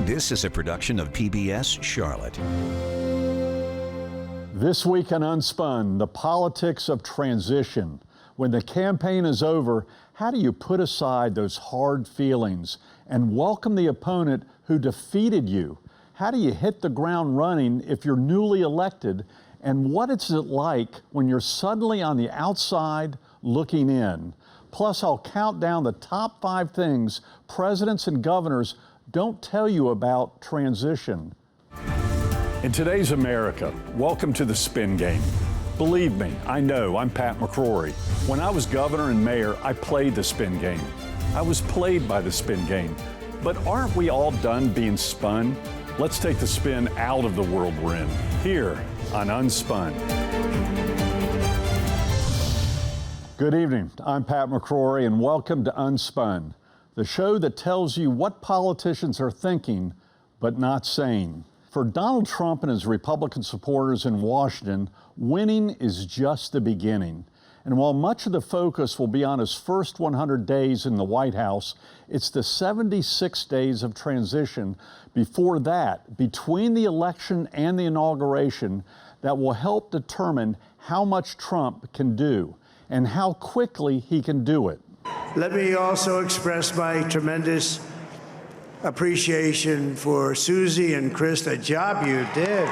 This is a production of PBS Charlotte. This week on Unspun, the politics of transition. When the campaign is over, how do you put aside those hard feelings and welcome the opponent who defeated you? How do you hit the ground running if you're newly elected? And what is it like when you're suddenly on the outside looking in? Plus, I'll count down the top 5 things presidents and governors don't tell you about transition. In today's America, welcome to the spin game. Believe me, I know, I'm Pat McCrory. When I was governor and mayor, I played the spin game. I was played by the spin game. But aren't we all done being spun? Let's take the spin out of the world we're in, here on Unspun. Good evening, I'm Pat McCrory, and welcome to Unspun, the show that tells you what politicians are thinking but not saying. For Donald Trump and his Republican supporters in Washington, winning is just the beginning. And while much of the focus will be on his first 100 days in the White House, it's the 76 days of transition before that, between the election and the inauguration, that will help determine how much Trump can do and how quickly he can do it. Let me also express my tremendous appreciation for Susie and Chris, the job you did.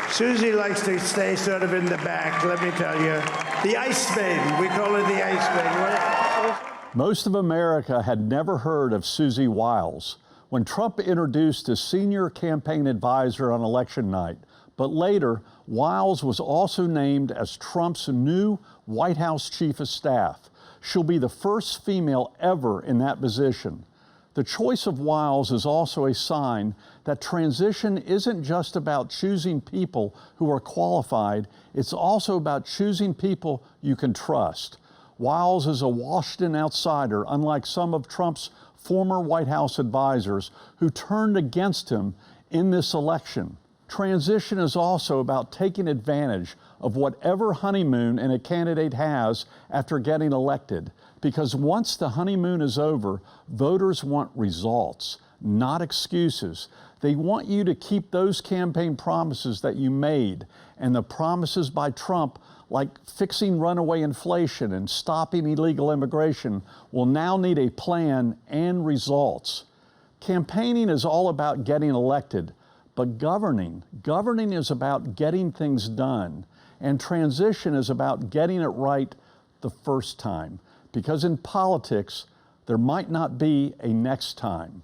Susie likes to stay sort of in the back, let me tell you. The Ice Maiden, we call her the Ice Maiden. Most of America had never heard of Susie Wiles when Trump introduced his senior campaign advisor on election night. But later, Wiles was also named as Trump's new White House chief of staff. She'll be the first female ever in that position. The choice of Wiles is also a sign that transition isn't just about choosing people who are qualified, it's also about choosing people you can trust. Wiles is a Washington outsider, unlike some of Trump's former White House advisors who turned against him in this election. Transition is also about taking advantage of whatever honeymoon a candidate has after getting elected. Because once the honeymoon is over, voters want results, not excuses. They want you to keep those campaign promises that you made, and the promises by Trump, like fixing runaway inflation and stopping illegal immigration, will now need a plan and results. Campaigning is all about getting elected. But governing is about getting things done. And transition is about getting it right the first time. Because in politics, there might not be a next time.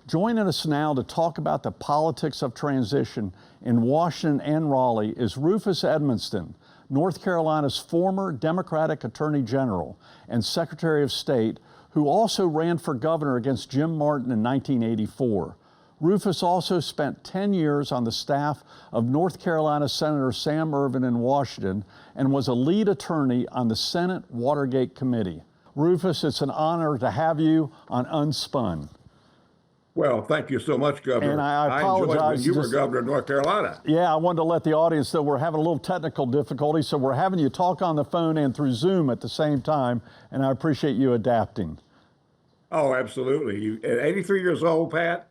Joining us now to talk about the politics of transition in Washington and Raleigh is Rufus Edmisten, North Carolina's former Democratic Attorney General and Secretary of State, who also ran for governor against Jim Martin in 1984. Rufus also spent 10 years on the staff of North Carolina Senator Sam Ervin in Washington and was a lead attorney on the Senate Watergate Committee. Rufus, it's an honor to have you on Unspun. Well, thank you so much, Governor. And I apologize. Enjoyed when you were governor of North Carolina. Yeah, I wanted to let the audience know we're having a little technical difficulty, so we're having you talk on the phone and through Zoom at the same time, and I appreciate you adapting. Oh, absolutely. You, at 83 years old, Pat,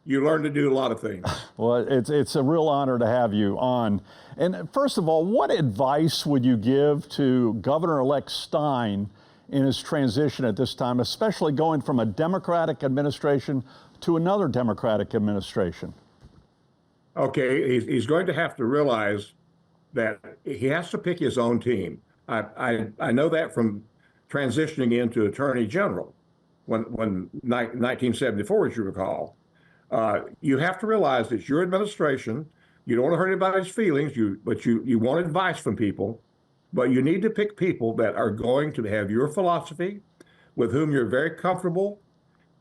you learn to do a lot of things. Well, it's a real honor to have you on. And first of all, what advice would you give to Governor-elect Stein in his transition at this time, especially going from a Democratic administration to another Democratic administration? Okay, he's going to have to realize that he has to pick his own team. I know that from transitioning into Attorney General when 1974, as you recall. You have to realize it's your administration. You don't want to hurt anybody's feelings, but you want advice from people. But you need to pick people that are going to have your philosophy, with whom you're very comfortable.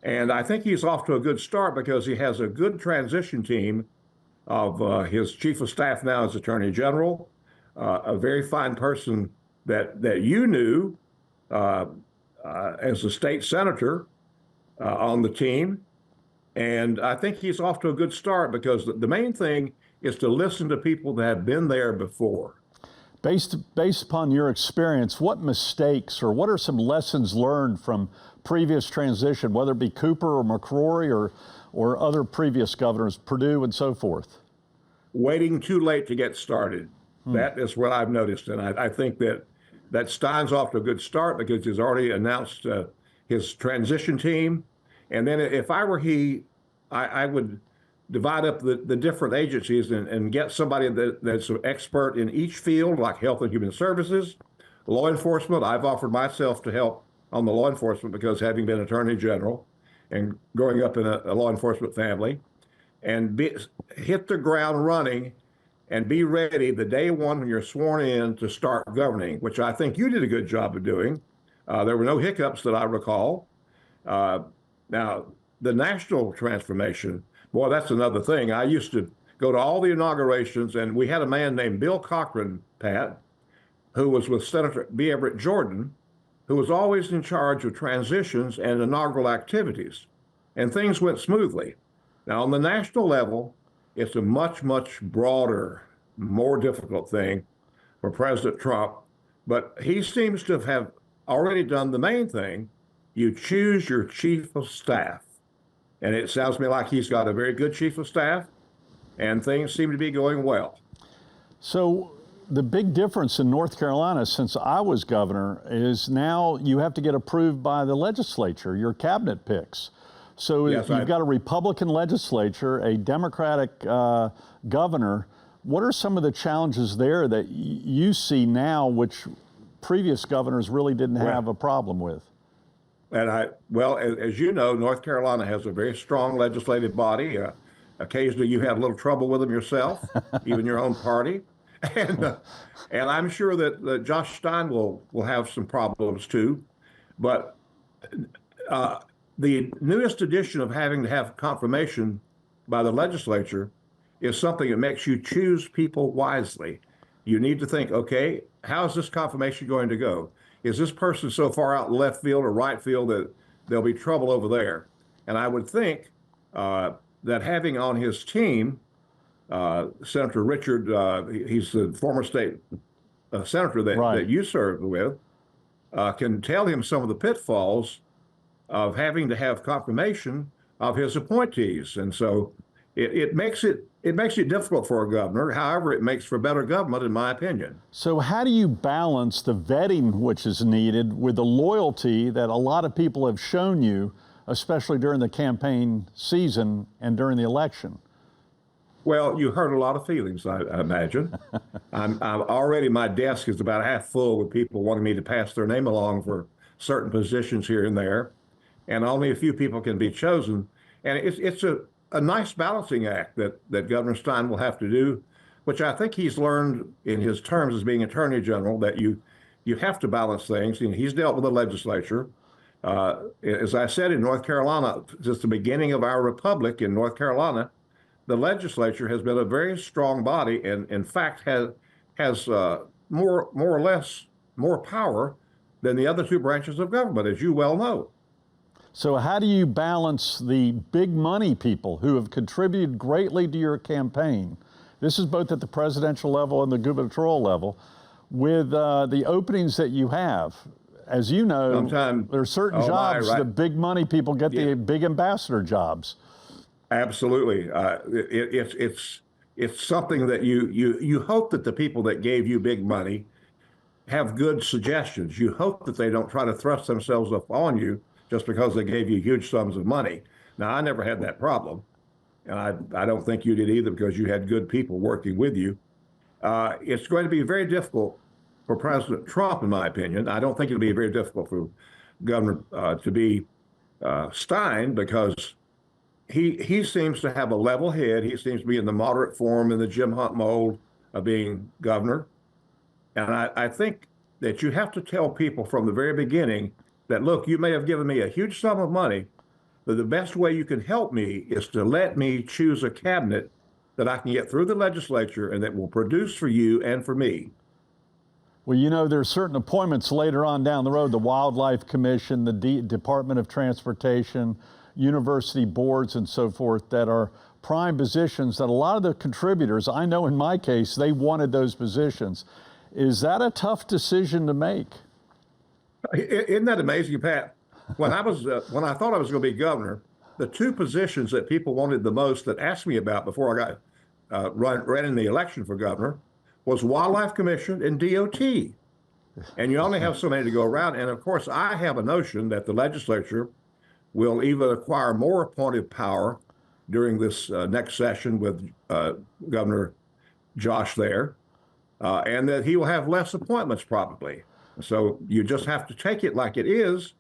And I think he's off to a good start because he has a good transition team of his chief of staff now as Attorney General, a very fine person that you knew as a state senator on the team. And I think he's off to a good start because the main thing is to listen to people that have been there before. Based upon your experience, what mistakes or what are some lessons learned from previous transition, whether it be Cooper or McCrory or other previous governors, Perdue and so forth? Waiting too late to get started. That is what I've noticed. And I think that Stein's off to a good start because he's already announced his transition team. And then if I were he, I would divide up the different agencies and get somebody that's an expert in each field, like Health and Human Services, law enforcement. I've offered myself to help on the law enforcement because having been Attorney General and growing up in a law enforcement family, and hit the ground running and be ready the day one when you're sworn in to start governing, which I think you did a good job of doing. There were no hiccups that I recall. Now, the national transformation, boy, that's another thing. I used to go to all the inaugurations, and we had a man named Bill Cochran, Pat, who was with Senator B. Everett Jordan, who was always in charge of transitions and inaugural activities, and things went smoothly. Now, on the national level, it's a much, much broader, more difficult thing for President Trump, but he seems to have already done the main thing. You choose your chief of staff. And it sounds to me like he's got a very good chief of staff, and things seem to be going well. So the big difference in North Carolina since I was governor is now you have to get approved by the legislature, your cabinet picks. So Yes, you've got a Republican legislature, a Democratic governor. What are some of the challenges there that you see now, which previous governors really didn't have a problem with? And well, as you know, North Carolina has a very strong legislative body. Occasionally you have a little trouble with them yourself, even your own party. And I'm sure that Josh Stein will have some problems too. But the newest edition of having to have confirmation by the legislature is something that makes you choose people wisely. You need to think, okay, how is this confirmation going to go? Is this person so far out in left field or right field that there'll be trouble over there? And I would think that having on his team Senator Richard, he's the former state senator that you served with, can tell him some of the pitfalls of having to have confirmation of his appointees. And so it makes it difficult for a governor. However, it makes for better government, in my opinion. So how do you balance the vetting which is needed with the loyalty that a lot of people have shown you, especially during the campaign season and during the election? Well, you hurt a lot of feelings, I imagine. I'm already, my desk is about half full with people wanting me to pass their name along for certain positions here and there, and only a few people can be chosen. And it's a nice balancing act that Governor Stein will have to do, which I think he's learned in his terms as being Attorney General, that you have to balance things. And he's dealt with the legislature. As I said, in North Carolina, since the beginning of our republic in North Carolina, the legislature has been a very strong body and, in fact, has more or less more power than the other two branches of government, as you well know. So how do you balance the big money people who have contributed greatly to your campaign? This is both at the presidential level and the gubernatorial level, with the openings that you have. As you know, there are certain jobs the big money people get the big ambassador jobs. Absolutely. It's something that you hope that the people that gave you big money have good suggestions. You hope that they don't try to thrust themselves up on you just because they gave you huge sums of money. Now, I never had that problem, and I don't think you did either, because you had good people working with you. It's going to be very difficult for President Trump, in my opinion. I don't think it'll be very difficult for Governor to be Stein, because he seems to have a level head. He seems to be in the moderate form, in the Jim Hunt mold of being governor. And I think that you have to tell people from the very beginning that, look, you may have given me a huge sum of money, but the best way you can help me is to let me choose a cabinet that I can get through the legislature and that will produce for you and for me. Well, you know, there are certain appointments later on down the road, the Wildlife Commission, the Department of Transportation, university boards and so forth, that are prime positions that a lot of the contributors, I know in my case, they wanted those positions. Is that a tough decision to make? Isn't that amazing, Pat? When I thought I was going to be governor, the two positions that people wanted the most that asked me about before I got ran in the election for governor was Wildlife Commission and DOT. And you only have so many to go around. And of course, I have a notion that the legislature will even acquire more appointive power during this next session with Governor Josh there, and that he will have less appointments probably. So you just have to take it like it is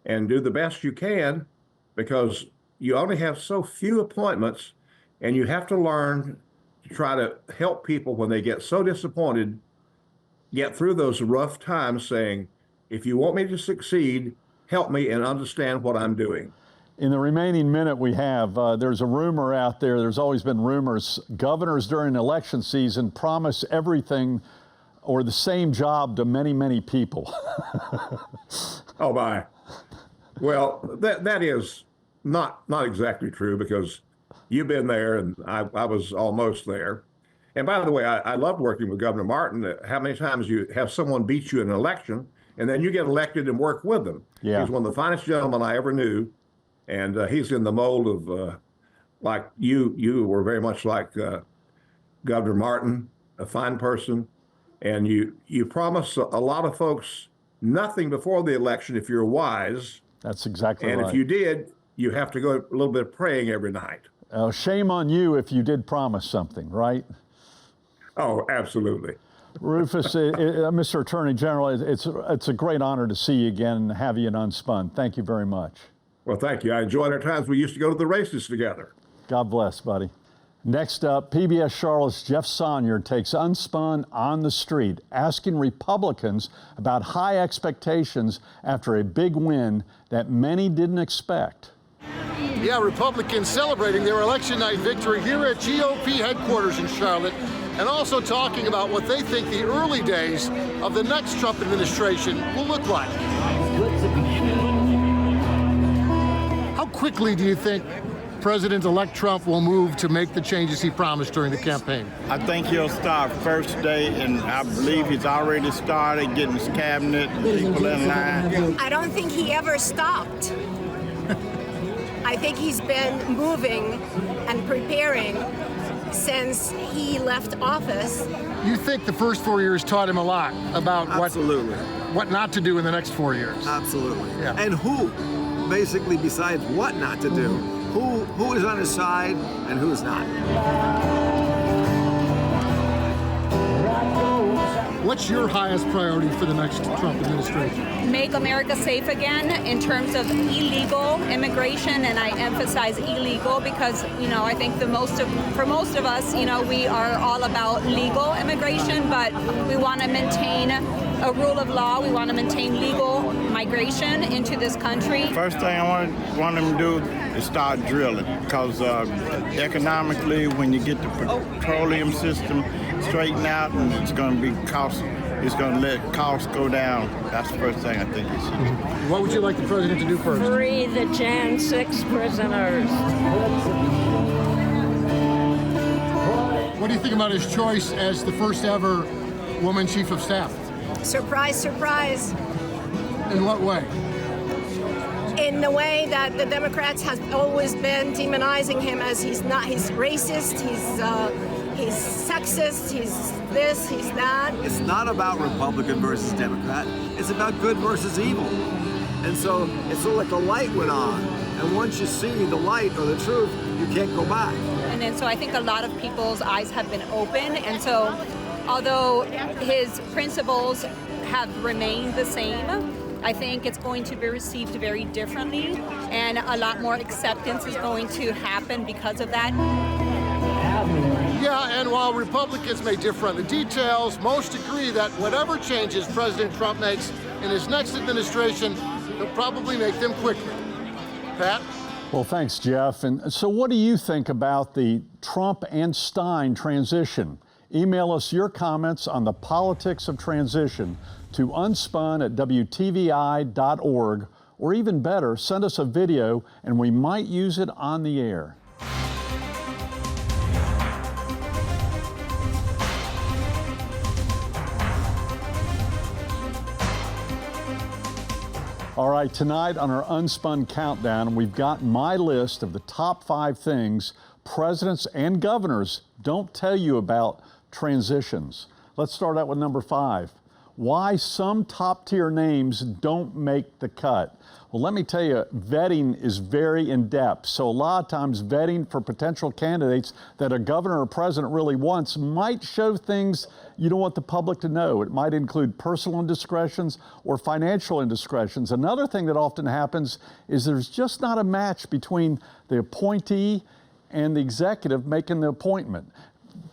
and do the best you can, because you only have so few appointments, and you have to learn to try to help people when they get so disappointed, get through those rough times saying, if you want me to succeed, help me and understand what I'm doing. In the remaining minute we have, there's a rumor out there, there's always been rumors, governors during election season promise everything or the same job to many, many people. Oh, my. Well, that is not exactly true, because you've been there and I was almost there. And by the way, I loved working with Governor Martin. How many times you have someone beat you in an election and then you get elected and work with them. Yeah. He's one of the finest gentlemen I ever knew. And he's in the mold of, like you were very much like Governor Martin, a fine person. And you promise a lot of folks nothing before the election if you're wise. That's exactly right. And if you did, you have to go a little bit of praying every night. Shame on you if you did promise something, right? Oh, absolutely. Rufus, Mr. Attorney General, it's a great honor to see you again and have you in Unspun. Thank you very much. Well, thank you. I enjoyed our times. We used to go to the races together. God bless, buddy. Next up, PBS Charlotte's Jeff Sonier takes Unspun on the street, asking Republicans about high expectations after a big win that many didn't expect. Yeah, Republicans celebrating their election night victory here at GOP headquarters in Charlotte, and also talking about what they think the early days of the next Trump administration will look like. How quickly do you think President-elect Trump will move to make the changes he promised during the campaign? I think he'll start first day, and I believe he's already started getting his cabinet, people in line. I don't think he ever stopped. I think he's been moving and preparing since he left office. You think the first 4 years taught him a lot about what not to do in the next 4 years? Absolutely. Yeah. And who, basically, besides what not to do, who is on his side and who's not. What's your highest priority for the next Trump administration? Make America safe again in terms of illegal immigration, and I emphasize illegal because, I think for most of us, we are all about legal immigration, but we want to maintain a rule of law. We want to maintain legal migration into this country. First thing I want them to do is start drilling, because economically, when you get the petroleum system straightened out, and it's going to be it's going to let costs go down. That's the first thing I think you should do. What would you like the president to do first? Free the Jan 6 prisoners. What do you think about his choice as the first ever woman chief of staff? Surprise, surprise. In what way? In the way that the Democrats has always been demonizing him as he's racist, he's sexist, he's this, he's that. It's not about Republican versus Democrat. It's about good versus evil. And so it's sort of like the light went on. And once you see the light or the truth, you can't go back. And so I think a lot of people's eyes have been open. And so although his principles have remained the same, I think it's going to be received very differently, and a lot more acceptance is going to happen because of that. Yeah, and while Republicans may differ on the details, most agree that whatever changes President Trump makes in his next administration, he'll probably make them quickly. Pat? Well, thanks, Jeff. And so what do you think about the Trump and Stein transition? Email us your comments on the politics of transition to unspun@WTVI.org, or even better, send us a video and we might use it on the air. All right, tonight on our Unspun Countdown, we've got my list of the top 5 things presidents and governors don't tell you about transitions. Let's start out with number 5. Why some top-tier names don't make the cut. Well, let me tell you, vetting is very in-depth. So a lot of times vetting for potential candidates that a governor or president really wants might show things you don't want the public to know. It might include personal indiscretions or financial indiscretions. Another thing that often happens is there's just not a match between the appointee and the executive making the appointment.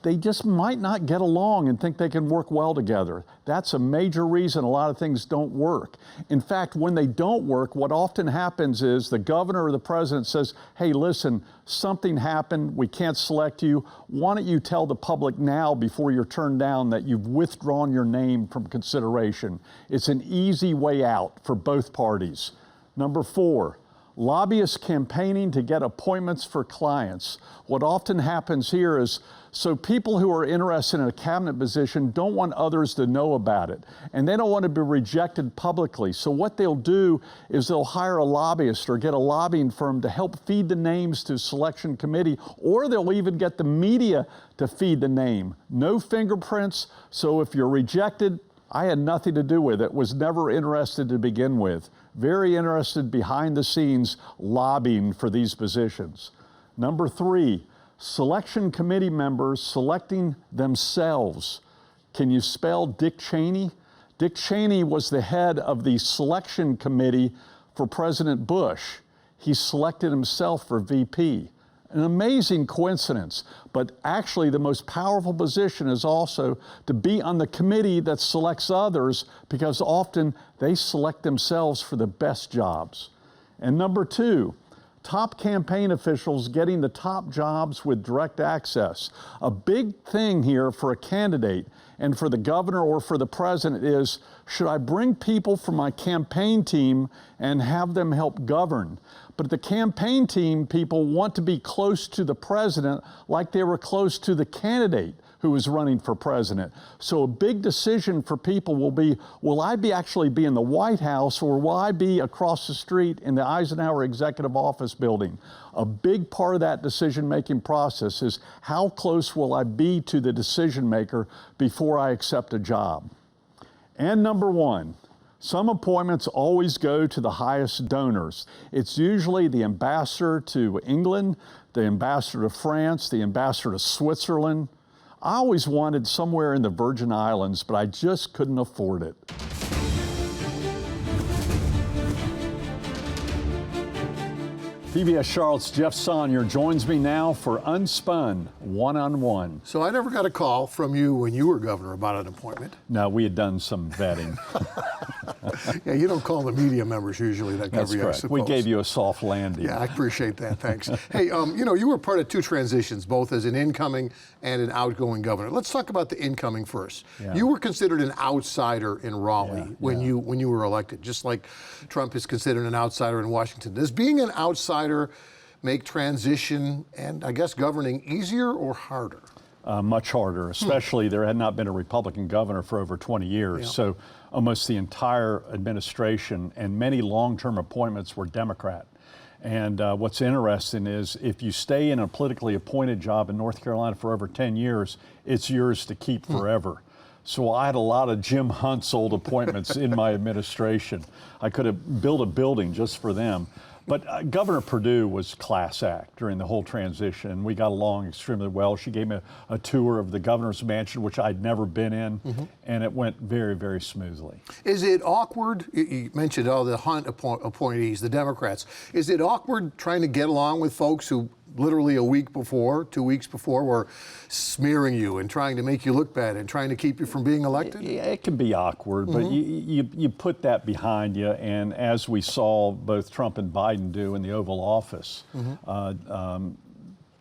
They just might not get along and think they can work well together. That's a major reason a lot of things don't work. In fact, when they don't work, what often happens is the governor or the president says, hey, listen, something happened, we can't select you. Why don't you tell the public now before you're turned down that you've withdrawn your name from consideration? It's an easy way out for both parties. Number 4. Lobbyists campaigning to get appointments for clients. What often happens here is, so people who are interested in a cabinet position don't want others to know about it, and they don't want to be rejected publicly. So what they'll do is they'll hire a lobbyist or get a lobbying firm to help feed the names to selection committee, or they'll even get the media to feed the name. No fingerprints, so if you're rejected, I had nothing to do with it, was never interested to begin with. Very interested behind the scenes lobbying for these positions. Number 3, selection committee members selecting themselves. Can you spell Dick Cheney? Dick Cheney was the head of the selection committee for President Bush. He selected himself for VP. An amazing coincidence, but actually the most powerful position is also to be on the committee that selects others, because often they select themselves for the best jobs. And number 2, top campaign officials getting the top jobs with direct access. A big thing here for a candidate and for the governor or for the president is, should I bring people from my campaign team and have them help govern? But the campaign team people want to be close to the president like they were close to the candidate who is running for president. So a big decision for people will be, will I actually be in the White House, or will I be across the street in the Eisenhower Executive Office building? A big part of that decision-making process is, how close will I be to the decision maker before I accept a job? And number 1, some appointments always go to the highest donors. It's usually the ambassador to England, the ambassador to France, the ambassador to Switzerland. I always wanted somewhere in the Virgin Islands, but I just couldn't afford it. PBS Charlotte's Jeff Sonnier joins me now for Unspun One-on-One. So I never got a call from you when you were governor about an appointment. No, we had done some vetting. Yeah, you don't call the media members usually that cover you, I correct. suppose. We gave you a soft landing. Yeah, I appreciate that. Thanks. Hey, you were part of 2 transitions, both as an incoming and an outgoing governor. Let's talk about the incoming first. Yeah. You were considered an outsider in Raleigh when you were elected, just like Trump is considered an outsider in Washington. Does being an outsider make transition and, I guess, governing easier or harder? Much harder, especially there had not been a Republican governor for over 20 years. Yeah. So almost the entire administration and many long-term appointments were Democrat. And what's interesting is, if you stay in a politically appointed job in North Carolina for over 10 years, it's yours to keep forever. So I had a lot of Jim Hunt's old appointments in my administration. I could have built a building just for them. But Governor Perdue was class act during the whole transition. We got along extremely well. She gave me a tour of the governor's mansion, which I'd never been in, and it went very, very smoothly. Is it awkward? You mentioned all the Hunt appointees, the Democrats. Is it awkward trying to get along with folks who literally a week before, 2 weeks before, were smearing you and trying to make you look bad and trying to keep you from being elected? Yeah, it can be awkward, but you put that behind you, and as we saw both Trump and Biden do in the Oval Office,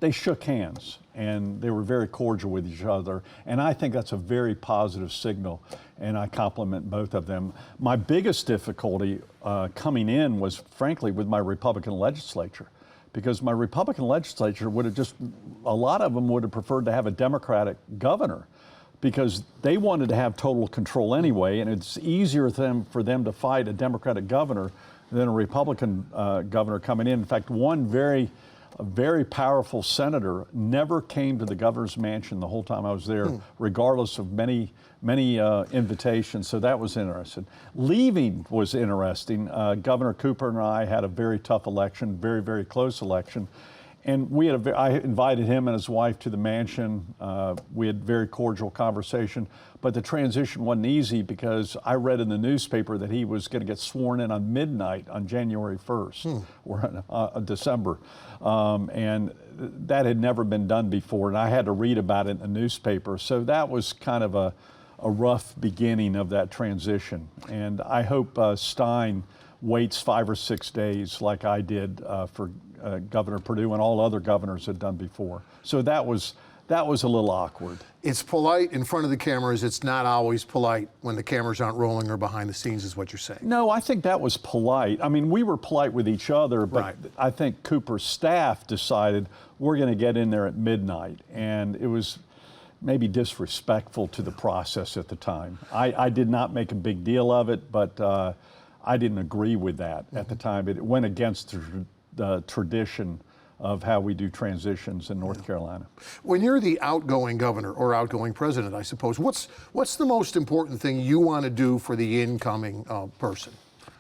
they shook hands and they were very cordial with each other, and I think that's a very positive signal, and I compliment both of them. My biggest difficulty coming in was, frankly, with my Republican legislature, because my Republican legislature would have just, a lot of them would have preferred to have a Democratic governor, because they wanted to have total control anyway, and it's easier for them to fight a Democratic governor then a Republican governor coming in. In fact, one very powerful senator never came to the governor's mansion the whole time I was there, regardless of many invitations. So that was interesting. Leaving was interesting. Governor Cooper and I had a very tough election, very close election. And I invited him and his wife to the mansion. We had very cordial conversation, but the transition wasn't easy because I read in the newspaper that he was going to get sworn in on midnight on January 1st or December. And that had never been done before. And I had to read about it in the newspaper. So that was kind of a rough beginning of that transition. And I hope Stein waits 5 or 6 days like I did for Governor Perdue and all other governors had done before. So that was a little awkward. It's polite in front of the cameras. It's not always polite when the cameras aren't rolling or behind the scenes, is what you're saying. No, I think that was polite. I mean, we were polite with each other, but I think Cooper's staff decided we're going to get in there at midnight. And it was maybe disrespectful to the process at the time. I did not make a big deal of it, but I didn't agree with that at the time. It went against the tradition of how we do transitions in North Carolina. When you're the outgoing governor or outgoing president, I suppose, what's the most important thing you want to do for the incoming person?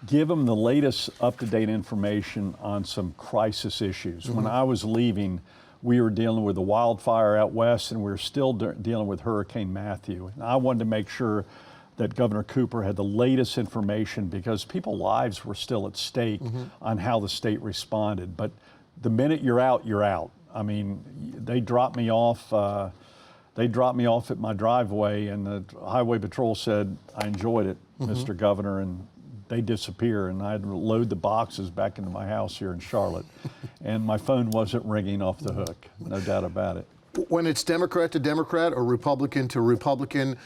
Give them the latest up-to-date information on some crisis issues. When I was leaving, we were dealing with the wildfire out west, and we were still dealing with Hurricane Matthew. And I wanted to make sure that Governor Cooper had the latest information because people's lives were still at stake on how the state responded. But the minute you're out, you're out. I mean, they dropped me off at my driveway, and the Highway Patrol said, "I enjoyed it, Mr. Governor," and they disappear, and I had to load the boxes back into my house here in Charlotte. And my phone wasn't ringing off the hook, no doubt about it. When it's Democrat to Democrat or Republican to Republican,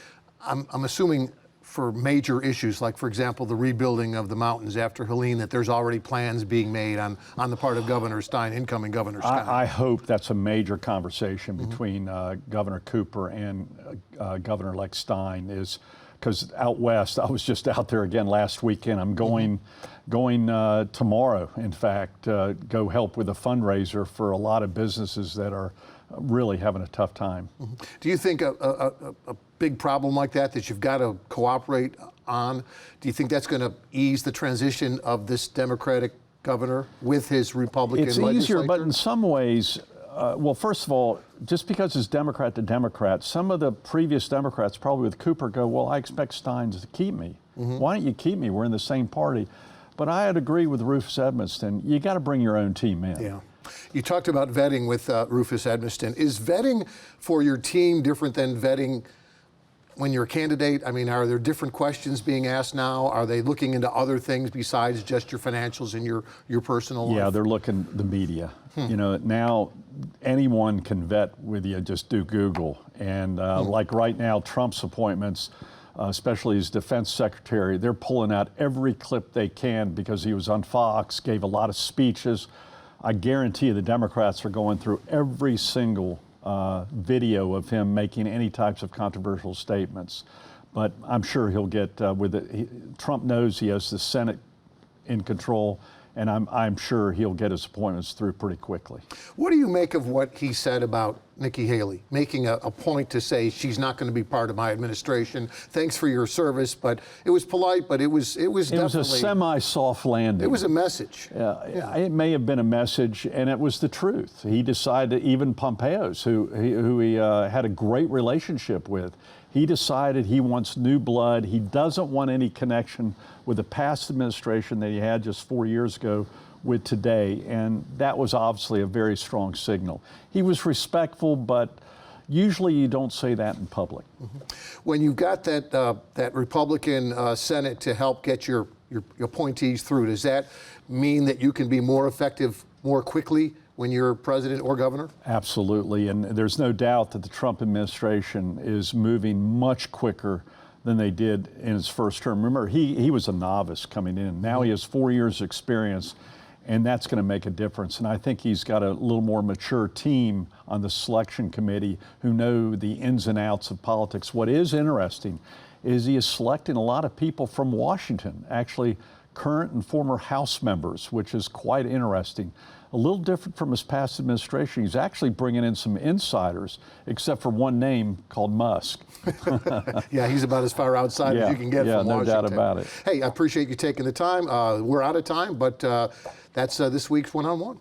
I'm assuming for major issues, like, for example, the rebuilding of the mountains after Helene, that there's already plans being made on the part of Governor Stein, incoming Governor Stein. I hope that's a major conversation between Governor Cooper and Governor-elect Stein, is because out west, I was just out there again last weekend. I'm going tomorrow, in fact, go help with a fundraiser for a lot of businesses that are really having a tough time. Do you think a big problem like that you've got to cooperate on, do you think that's going to ease the transition of this Democratic governor with his Republican legislature? It's easier, but in some ways, well, first of all, just because it's Democrat to Democrat, some of the previous Democrats, probably with Cooper, go, well, I expect Stein to keep me. Why don't you keep me? We're in the same party. But I'd agree with Rufus Edmisten. You got to bring your own team in. Yeah. You talked about vetting with Rufus Edmisten. Is vetting for your team different than vetting when you're a candidate? I mean, are there different questions being asked now? Are they looking into other things besides just your financials and your personal life? Yeah, they're looking the media. You know, now anyone can vet with you. Just do Google. And like right now, Trump's appointments, especially his defense secretary, they're pulling out every clip they can because he was on Fox, gave a lot of speeches. I guarantee you the Democrats are going through every single video of him making any types of controversial statements. But I'm sure he'll get with it. Trump knows he has the Senate in control, and I'm sure he'll get his appointments through pretty quickly. What do you make of what he said about Nikki Haley, making a point to say she's not going to be part of my administration? Thanks for your service, but it was polite, but it was definitely... It was a semi-soft landing. It was a message. Yeah. It may have been a message, and it was the truth. He decided, even Pompeo's, who he had a great relationship with, he decided he wants new blood. He doesn't want any connection with the past administration that he had just 4 years ago with today, and that was obviously a very strong signal. He was respectful, but usually you don't say that in public. When you've got that Republican Senate to help get your appointees through, does that mean that you can be more effective more quickly when you're president or governor? Absolutely, and there's no doubt that the Trump administration is moving much quicker than they did in his first term. Remember, he was a novice coming in. Now he has 4 years experience, and that's going to make a difference. And I think he's got a little more mature team on the selection committee who know the ins and outs of politics. What is interesting is he is selecting a lot of people from Washington. Actually, current and former House members, which is quite interesting. A little different from his past administration. He's actually bringing in some insiders, except for one name called Musk. Yeah, he's about as far outside as you can get from Washington. Yeah, no doubt about it. Hey, I appreciate you taking the time. We're out of time, but that's this week's One-on-One.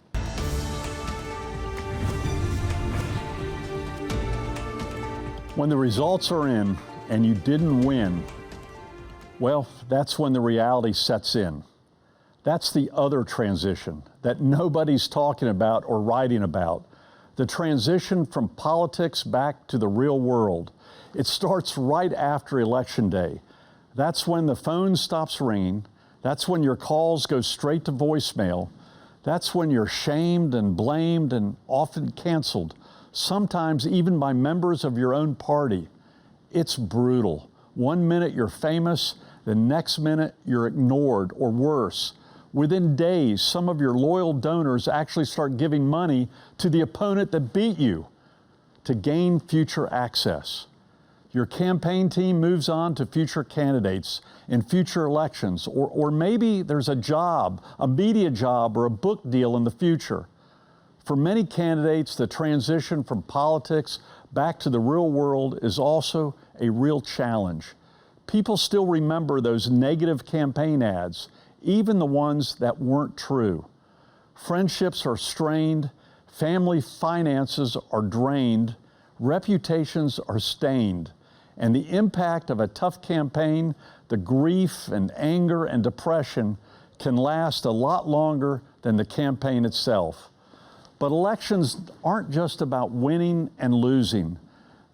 When the results are in and you didn't win, well, that's when the reality sets in. That's the other transition that nobody's talking about or writing about. The transition from politics back to the real world. It starts right after Election Day. That's when the phone stops ringing. That's when your calls go straight to voicemail. That's when you're shamed and blamed and often canceled, sometimes even by members of your own party. It's brutal. One minute you're famous, the next minute you're ignored, or worse. Within days, some of your loyal donors actually start giving money to the opponent that beat you to gain future access. Your campaign team moves on to future candidates in future elections, or maybe there's a job, a media job, or a book deal in the future. For many candidates, the transition from politics back to the real world is also a real challenge. People still remember those negative campaign ads, even the ones that weren't true. Friendships are strained, family finances are drained, reputations are stained, and the impact of a tough campaign, the grief and anger and depression, can last a lot longer than the campaign itself. But elections aren't just about winning and losing.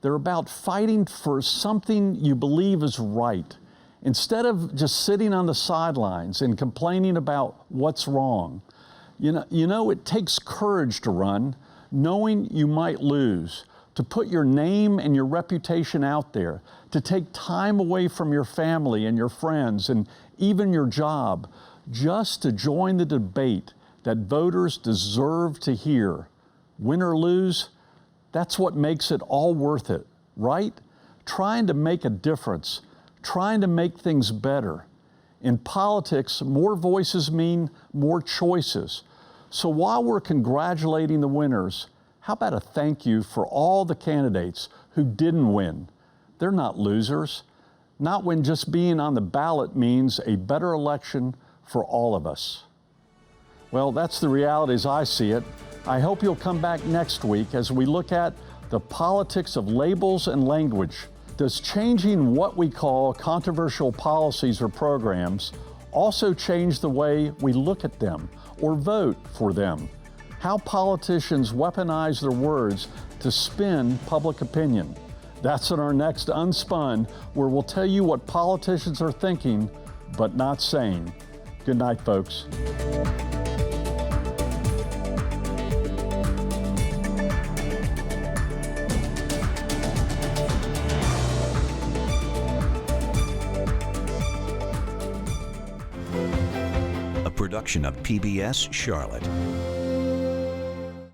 They're about fighting for something you believe is right, instead of just sitting on the sidelines and complaining about what's wrong. You know, it takes courage to run, knowing you might lose, to put your name and your reputation out there, to take time away from your family and your friends and even your job, just to join the debate that voters deserve to hear. Win or lose, that's what makes it all worth it, right? Trying to make a difference, trying to make things better. In politics, more voices mean more choices. So while we're congratulating the winners, how about a thank you for all the candidates who didn't win? They're not losers, not when just being on the ballot means a better election for all of us. Well, that's the reality as I see it. I hope you'll come back next week as we look at the politics of labels and language. Does changing what we call controversial policies or programs also change the way we look at them or vote for them? How politicians weaponize their words to spin public opinion. That's in our next Unspun, where we'll tell you what politicians are thinking but not saying. Good night, folks. A production of PBS Charlotte.